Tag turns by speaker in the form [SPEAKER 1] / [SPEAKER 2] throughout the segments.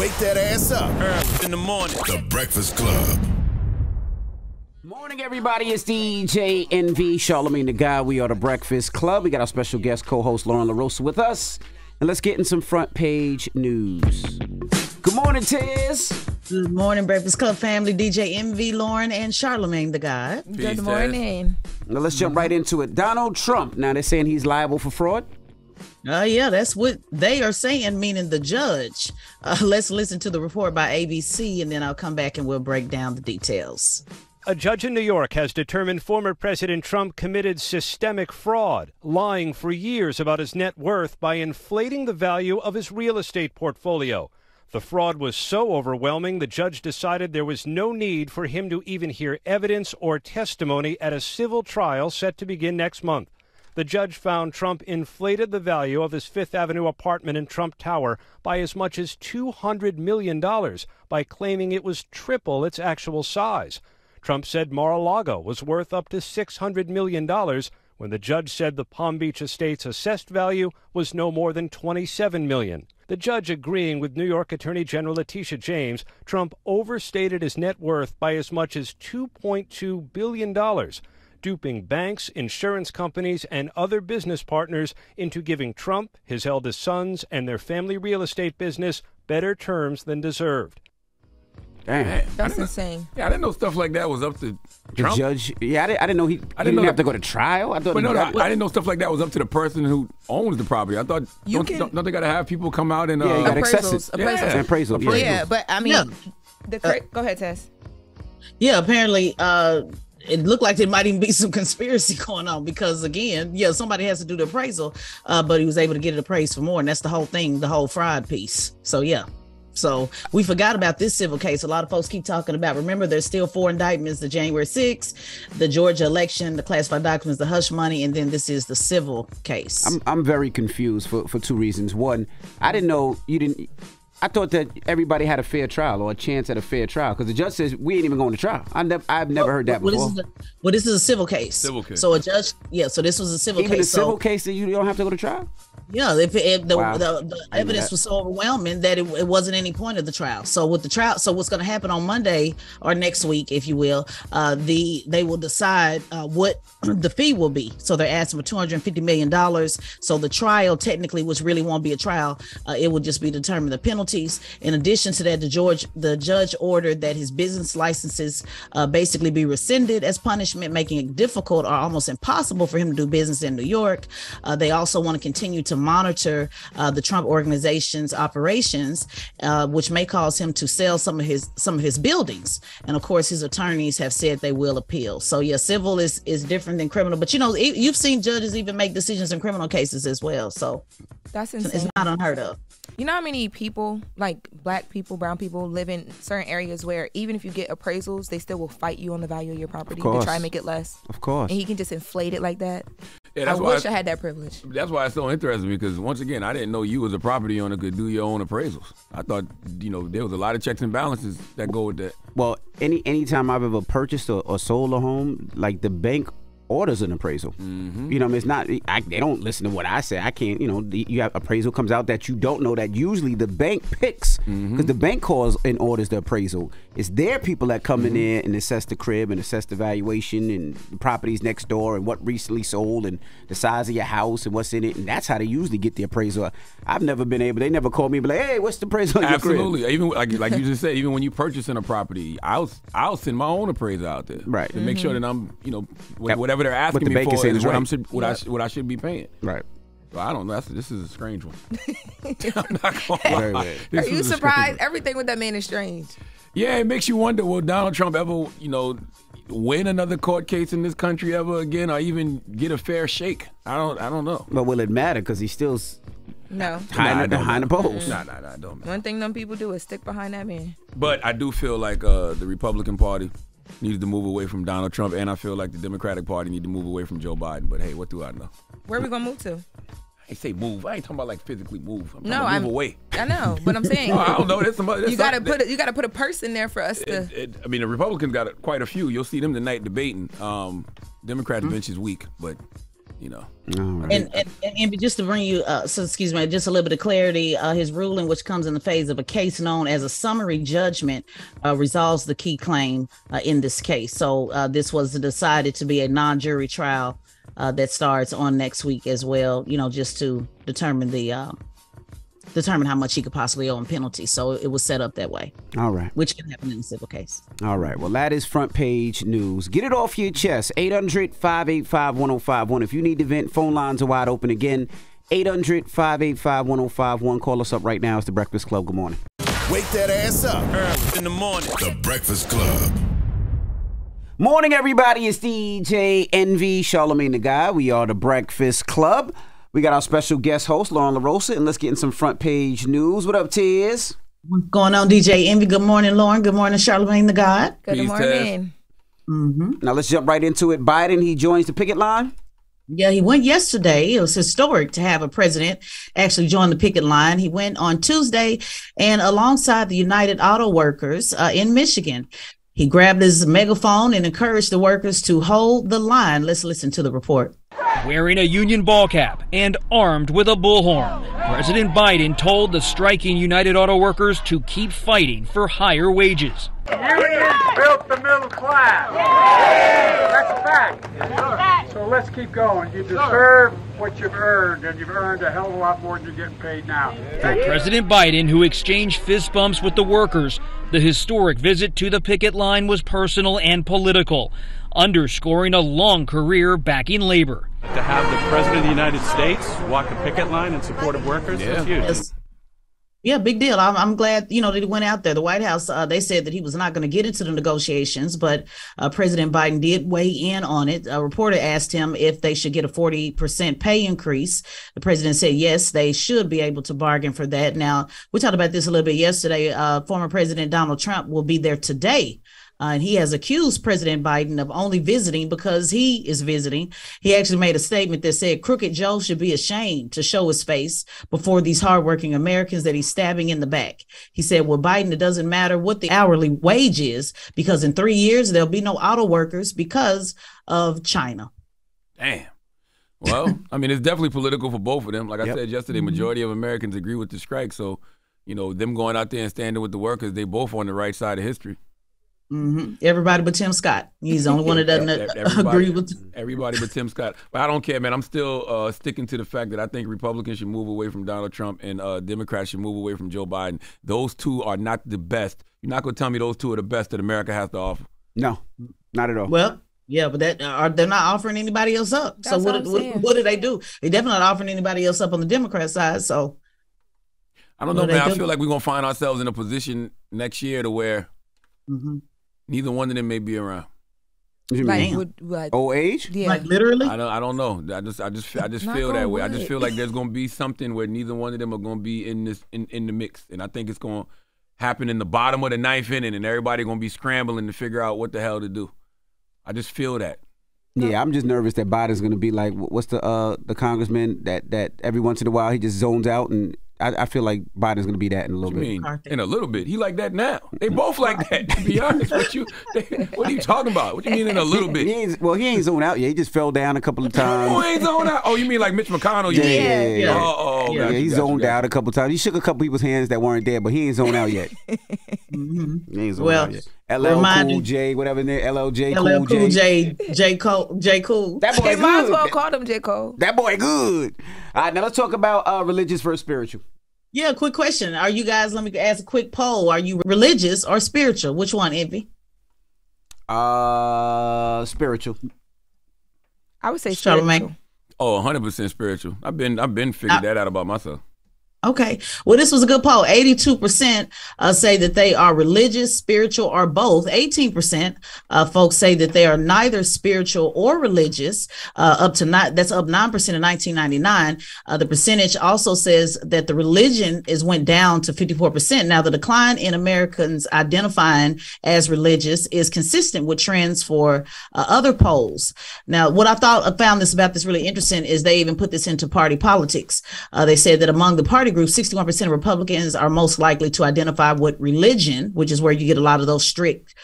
[SPEAKER 1] Wake that ass up.
[SPEAKER 2] Early in the morning.
[SPEAKER 1] The Breakfast Club.
[SPEAKER 3] Morning, everybody. It's DJ NV, Charlamagne the Guy. We are the Breakfast Club. We got our special guest co-host Lauren LaRosa with us. And let's get in some front page news. Good morning, Tiz.
[SPEAKER 4] Good morning, Breakfast Club family. DJ NV, Lauren, and Charlamagne the Guy.
[SPEAKER 5] Good morning.
[SPEAKER 3] Now let's jump right into it. Donald Trump. Now they're saying he's liable for fraud.
[SPEAKER 4] Yeah, that's what they are saying, meaning the judge. Let's listen to the report by ABC, and then I'll come back and we'll break down the details.
[SPEAKER 6] A judge in New York has determined former President Trump committed systemic fraud, lying for years about his net worth by inflating the value of his real estate portfolio. The fraud was so overwhelming, the judge decided there was no need for him to even hear evidence or testimony at a civil trial set to begin next month. The judge found Trump inflated the value of his Fifth Avenue apartment in Trump Tower by as much as $200 million by claiming it was triple its actual size. Trump said Mar-a-Lago was worth up to $600 million when the judge said the Palm Beach estate's assessed value was no more than $27 million. The judge agreeing with New York Attorney General Letitia James, Trump overstated his net worth by as much as $2.2 billion, duping banks, insurance companies, and other business partners into giving Trump, his eldest sons, and their family real estate business better terms than deserved.
[SPEAKER 3] Damn.
[SPEAKER 5] That's insane.
[SPEAKER 7] Yeah, I didn't know stuff like that was up to Trump.
[SPEAKER 3] The judge, yeah, I didn't know he didn't have to go to trial. I thought,
[SPEAKER 7] I didn't know stuff like that was up to the person who owns the property. I thought, don't they got to have people come out and
[SPEAKER 3] you got
[SPEAKER 5] appraisals.
[SPEAKER 3] appraisal.
[SPEAKER 5] Yeah, but I mean, go ahead, Tess.
[SPEAKER 4] Yeah, apparently, it looked like there might even be some conspiracy going on because, again, somebody has to do the appraisal, but he was able to get it appraised for more, and that's the whole thing, the whole fraud piece. So, yeah. So we forgot about this civil case. A lot of folks keep talking about, remember, there's still 4 indictments, the January 6th, the Georgia election, the classified documents, the hush money, and then this is the civil case.
[SPEAKER 3] I'm very confused for 2 reasons. One, I didn't know I thought that everybody had a fair trial or a chance at a fair trial because the judge says we ain't even going to trial. I've never heard that before.
[SPEAKER 4] This is a civil case. So a judge, so this was a civil case.
[SPEAKER 3] Even a civil case that you don't have to go to trial?
[SPEAKER 4] Yeah, if the evidence was so overwhelming that it wasn't any point of the trial. So with the trial, so what's going to happen on Monday or next week, if you will, they will decide what the fee will be. So they're asking for $250 million. So the trial technically, which really won't be a trial, it will just be determined the penalties. In addition to that, the judge ordered that his business licenses basically be rescinded as punishment, making it difficult or almost impossible for him to do business in New York. They also want to continue to monitor the Trump organization's operations, which may cause him to sell some of his buildings. And of course, his attorneys have said they will appeal. So yeah, civil is different than criminal. But you've seen judges even make decisions in criminal cases as well. So
[SPEAKER 5] that's insane.
[SPEAKER 4] It's not unheard of.
[SPEAKER 5] You know how many people, like black people, brown people, live in certain areas where even if you get appraisals, they still will fight you on the value of your property to try and make it less.
[SPEAKER 3] Of course.
[SPEAKER 5] And he can just inflate it like that.
[SPEAKER 7] Yeah,
[SPEAKER 5] I wish I had that privilege.
[SPEAKER 7] That's why it's so interesting because, once again, I didn't know you as a property owner could do your own appraisals. I thought, there was a lot of checks and balances that go with that.
[SPEAKER 3] Well, anytime I've ever purchased or sold a home, like the bank orders an appraisal. Mm-hmm. It's not, they don't listen to what I say. I can't, you have appraisal comes out that you don't know that usually the bank picks because the bank calls and orders the appraisal. It's their people that come in there and assess the crib and assess the valuation and the properties next door and what recently sold and the size of your house and what's in it. And that's how they usually get the appraisal. I've never been able, they never called me and be like, hey, what's the appraisal on your crib?
[SPEAKER 7] Absolutely. Even like you just said, even when you purchasing a property, I'll send my own appraisal out there.
[SPEAKER 3] Right.
[SPEAKER 7] To make sure that I'm, whatever they're asking me for is what I should be paying.
[SPEAKER 3] Right.
[SPEAKER 7] Well, I don't know. This is a strange one. I'm not gonna lie.
[SPEAKER 5] Are you surprised? Everything with that man is strange.
[SPEAKER 7] Yeah, it makes you wonder, will Donald Trump ever, win another court case in this country ever again or even get a fair shake? I don't know.
[SPEAKER 3] But will it matter? Because he's still behind the polls.
[SPEAKER 7] Nah, don't matter.
[SPEAKER 5] One thing them people do is stick behind that man.
[SPEAKER 7] But I do feel like the Republican Party needed to move away from Donald Trump, and I feel like the Democratic Party need to move away from Joe Biden. But hey, what do I know?
[SPEAKER 5] Where are we gonna move to?
[SPEAKER 7] I say move. I ain't talking about like physically move. I'm talking about move away.
[SPEAKER 5] I know, but I'm saying
[SPEAKER 7] I don't know. You
[SPEAKER 5] gotta put a person there for us to.
[SPEAKER 7] I mean, the Republicans got quite a few. You'll see them tonight debating. Democrats bench is weak, but
[SPEAKER 4] And just to bring you, just a little bit of clarity, his ruling, which comes in the phase of a case known as a summary judgment, resolves the key claim in this case. So this was decided to be a non-jury trial that starts on next week as well, just to determine how much he could possibly owe in penalties. So it was set up that way. All right. Which can happen in a civil case.
[SPEAKER 3] All right. Well, that is front page news. Get it off your chest. 800-585-1051. If you need to vent, phone lines are wide open again. 800-585-1051. Call us up right now. It's The Breakfast Club. Good morning.
[SPEAKER 1] Wake that ass up. Early in the morning. The Breakfast Club.
[SPEAKER 3] Morning, everybody. It's DJ Envy, Charlamagne the Guy. We are The Breakfast Club. We got our special guest host, Lauren LaRosa, and let's get in some front page news. What up, Tiz?
[SPEAKER 4] What's going on, DJ Envy? Good morning, Lauren. Good morning, Charlamagne the God.
[SPEAKER 5] Good morning.
[SPEAKER 3] Now let's jump right into it. Biden, he joins the picket line.
[SPEAKER 4] Yeah, he went yesterday. It was historic to have a president actually join the picket line. He went on Tuesday and alongside the United Auto Workers in Michigan. He grabbed his megaphone and encouraged the workers to hold the line. Let's listen to the report.
[SPEAKER 2] Wearing a union ball cap and armed with a bullhorn, President Biden told the striking United Auto Workers to keep fighting for higher wages.
[SPEAKER 8] Unions built the middle class. That's a fact. So let's keep going. You deserve what you've earned, and you've earned a hell of a lot more than you're getting paid now.
[SPEAKER 2] For President Biden, who exchanged fist bumps with the workers, the historic visit to the picket line was personal and political, underscoring a long career backing labor.
[SPEAKER 9] To have the President of the United States walk the picket line in support of workers is huge.
[SPEAKER 4] Yes. Yeah, big deal. I'm glad, that he went out there. The White House, they said that he was not going to get into the negotiations, but President Biden did weigh in on it. A reporter asked him if they should get a 40% pay increase. The president said, yes, they should be able to bargain for that. Now, we talked about this a little bit yesterday. Former President Donald Trump will be there today. And he has accused President Biden of only visiting because he is visiting. He actually made a statement that said Crooked Joe should be ashamed to show his face before these hardworking Americans that he's stabbing in the back. He said, well, Biden, it doesn't matter what the hourly wage is, because in 3 years, there'll be no auto workers because of China.
[SPEAKER 7] Damn. Well, I mean, it's definitely political for both of them. Like I said yesterday, majority of Americans agree with the strike. So, them going out there and standing with the workers, they both on the right side of history.
[SPEAKER 4] Mm-hmm. Everybody but Tim Scott. He's the only one that doesn't agree with.
[SPEAKER 7] Everybody but Tim Scott. But I don't care, man. I'm still sticking to the fact that I think Republicans should move away from Donald Trump and Democrats should move away from Joe Biden. Those two are not the best. You're not going to tell me those two are the best that America has to offer.
[SPEAKER 3] No, not at all.
[SPEAKER 4] Well, yeah, but they're not offering anybody else up. So what do they do? They're definitely not offering anybody else up on the Democrat side. So
[SPEAKER 7] I don't know, man. I feel like we're going to find ourselves in a position next year to where neither one of them may be around.
[SPEAKER 3] What you mean? Like old age?
[SPEAKER 4] Yeah. Like literally?
[SPEAKER 7] I don't know. I just feel that way. I just feel like there's gonna be something where neither one of them are gonna be in the mix. And I think it's gonna happen in the bottom of the ninth inning and everybody gonna be scrambling to figure out what the hell to do. I just feel that.
[SPEAKER 3] Yeah, I'm just nervous that Biden's gonna be like, what's the congressman that every once in a while he just zones out, and I feel like Biden's going to be that in a little bit.
[SPEAKER 7] In a little bit? He like that now. They both like that, to be honest with you. What are you talking about? What do you mean in a little bit?
[SPEAKER 3] He ain't zoned out yet. He just fell down a couple of times.
[SPEAKER 7] Oh, he ain't zoned out? Oh, you mean like Mitch McConnell?
[SPEAKER 3] Yeah. He zoned out a couple of times. He shook a couple people's hands that weren't there, but he ain't zoned out yet. He ain't zoned out yet. LL Cool J, whatever name, LLJ
[SPEAKER 4] Cool J. J Cool.
[SPEAKER 3] That boy
[SPEAKER 5] they
[SPEAKER 3] good.
[SPEAKER 5] might as well call him J. Cole.
[SPEAKER 3] That boy good. All right, now let's talk about religious versus spiritual.
[SPEAKER 4] Yeah, quick question. Are you guys, let me ask a quick poll. Are you religious or spiritual? Which one, Envy?
[SPEAKER 3] Spiritual.
[SPEAKER 5] I would say spiritual.
[SPEAKER 7] Oh, 100% spiritual. I've been figured that out about myself.
[SPEAKER 4] Okay. Well, this was a good poll. 82% say that they are religious, spiritual, or both. 18% folks say that they are neither spiritual or religious. That's up 9% in 1999. The percentage also says that the religion went down to 54%. Now, the decline in Americans identifying as religious is consistent with trends for other polls. Now, what I found about this really interesting is they even put this into party politics. They said that among the party minority group, 61% of Republicans are most likely to identify with religion, which is where you get a lot of those strict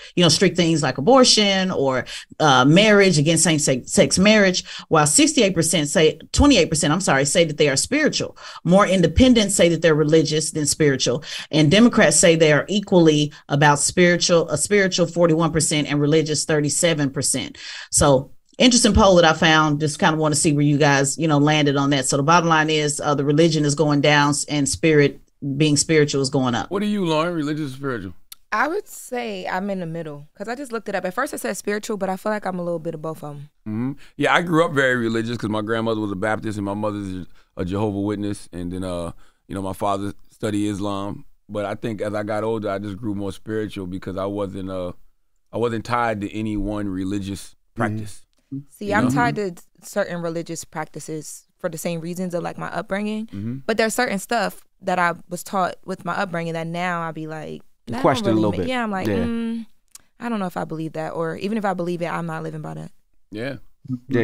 [SPEAKER 4] things like abortion or marriage, against same-sex marriage, while 28% say that they are spiritual. More independents say that they're religious than spiritual. And Democrats say they are equally about spiritual 41% and religious 37%. So interesting poll that I found. Just kind of want to see where you guys, landed on that. So the bottom line is the religion is going down and being spiritual is going up.
[SPEAKER 7] What are you, Lauren? Religious or spiritual?
[SPEAKER 5] I would say I'm in the middle because I just looked it up. At first I said spiritual, but I feel like I'm a little bit of both of them.
[SPEAKER 7] Mm-hmm. Yeah, I grew up very religious because my grandmother was a Baptist and my mother's a Jehovah's Witness. And then, my father studied Islam. But I think as I got older, I just grew more spiritual because I wasn't tied to any one religious practice.
[SPEAKER 5] See, I'm tied to certain religious practices for the same reasons of like my upbringing. But there's certain stuff that I was taught with my upbringing that now I'll be like,
[SPEAKER 3] question really a little bit.
[SPEAKER 5] Yeah, I'm like, I don't know if I believe that, or even if I believe it, I'm not living by that.
[SPEAKER 7] Yeah.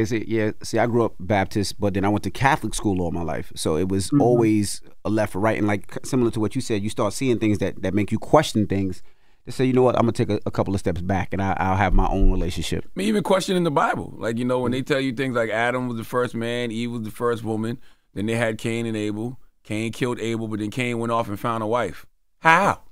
[SPEAKER 3] See, I grew up Baptist, but then I went to Catholic school all my life. So it was always a left or right. And like similar to what you said, you start seeing things that make you question things. They say, you know what, I'm going to take a couple of steps back and I'll have my own relationship.
[SPEAKER 7] I mean, even questioning the Bible. Like, when they tell you things like Adam was the first man, Eve was the first woman, then they had Cain and Abel. Cain killed Abel, but then Cain went off and found a wife. How?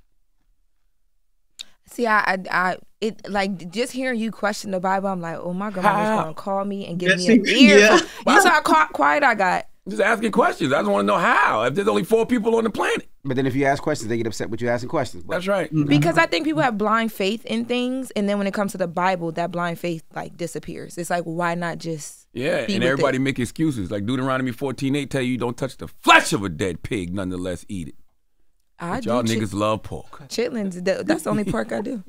[SPEAKER 5] See, it like just hearing you question the Bible, I'm like, oh, my grandma's going to call me and give me an ear.
[SPEAKER 7] Yeah.
[SPEAKER 5] You saw how quiet I got.
[SPEAKER 7] Just asking questions. I just want to know how. If there's only 4 people on the planet.
[SPEAKER 3] But then if you ask questions, they get upset with you asking questions.
[SPEAKER 7] That's right.
[SPEAKER 5] Because I think people have blind faith in things, and then when it comes to the Bible, that blind faith like disappears. It's like, why not just
[SPEAKER 7] and everybody make excuses. Like Deuteronomy 14:8 tell you don't touch the flesh of a dead pig, nonetheless eat it. Y'all niggas love pork.
[SPEAKER 5] Chitlins, that's the only pork I do.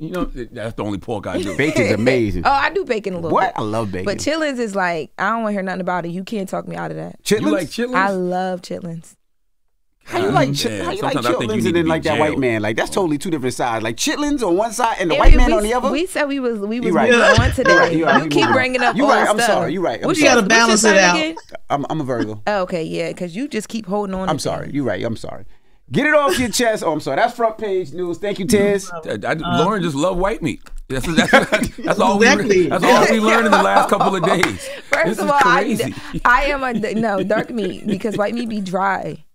[SPEAKER 7] That's the only pork I do.
[SPEAKER 3] Bacon's amazing.
[SPEAKER 5] Oh, I do bacon a little bit.
[SPEAKER 3] I love bacon.
[SPEAKER 5] But chitlins is like, I don't want to hear nothing about it. You can't talk me out of that.
[SPEAKER 3] Chitlins?
[SPEAKER 7] You like chitlins?
[SPEAKER 5] I love chitlins.
[SPEAKER 3] How you like chitlins and then like that white man? Like that's totally two different sides. Like chitlins on one side and the white man on the other.
[SPEAKER 5] We said we was moving on today. You keep bringing up old stuff.
[SPEAKER 3] I'm sorry. You're right.
[SPEAKER 4] You got to balance it out.
[SPEAKER 3] I'm a Virgo.
[SPEAKER 5] Oh, okay, yeah, because you just keep holding on.
[SPEAKER 3] I'm sorry. You're right. I'm sorry. Get it off your chest. Oh, I'm sorry. That's front page news. Thank you, Tez.
[SPEAKER 7] Lauren just love white meat. That's all we learned in the last couple of days.
[SPEAKER 5] First of all, I am dark meat because white meat be dry.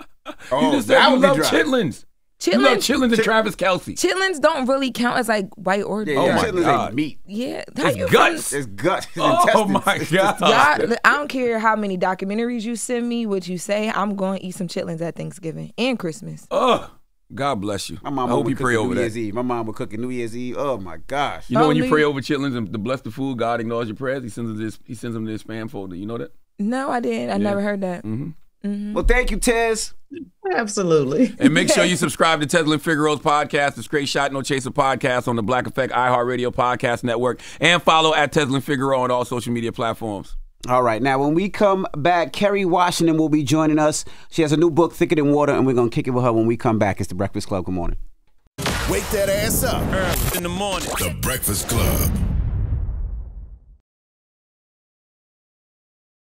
[SPEAKER 7] You just said you love chitlins. You love chitlins and Travis Kelce.
[SPEAKER 5] Chitlins don't really count as like white or dark.
[SPEAKER 7] Oh my
[SPEAKER 3] chitlins
[SPEAKER 7] God.
[SPEAKER 3] Ain't meat.
[SPEAKER 5] Yeah.
[SPEAKER 7] It's guts.
[SPEAKER 3] It's guts.
[SPEAKER 7] Oh my God.
[SPEAKER 5] I don't care how many documentaries you send me, what you say, I'm going to eat some chitlins at Thanksgiving and Christmas.
[SPEAKER 7] Oh, God bless you.
[SPEAKER 3] My mom
[SPEAKER 7] I hope you pray over
[SPEAKER 3] New
[SPEAKER 7] that.
[SPEAKER 3] Year's Eve. My mom would cook New Year's Eve. Oh my gosh.
[SPEAKER 7] You know when you pray over chitlins and to bless the food, God ignores your prayers. He sends them to his spam folder. You know that?
[SPEAKER 5] No, I didn't. I never heard that.
[SPEAKER 3] Well, thank you, Tez.
[SPEAKER 4] Absolutely.
[SPEAKER 7] And make sure you subscribe to Tezlyn Figaro's podcast, the Straight Shot No Chaser podcast on the Black Effect iHeartRadio podcast network, and follow at Tezlyn Figaro on all social media platforms.
[SPEAKER 3] All right. Now, when we come back, Kerry Washington will be joining us. She has a new book, Thicker Than Water, and we're going to kick it with her when we come back. It's The Breakfast Club. Good morning.
[SPEAKER 1] Wake that ass up early in the morning. The Breakfast Club.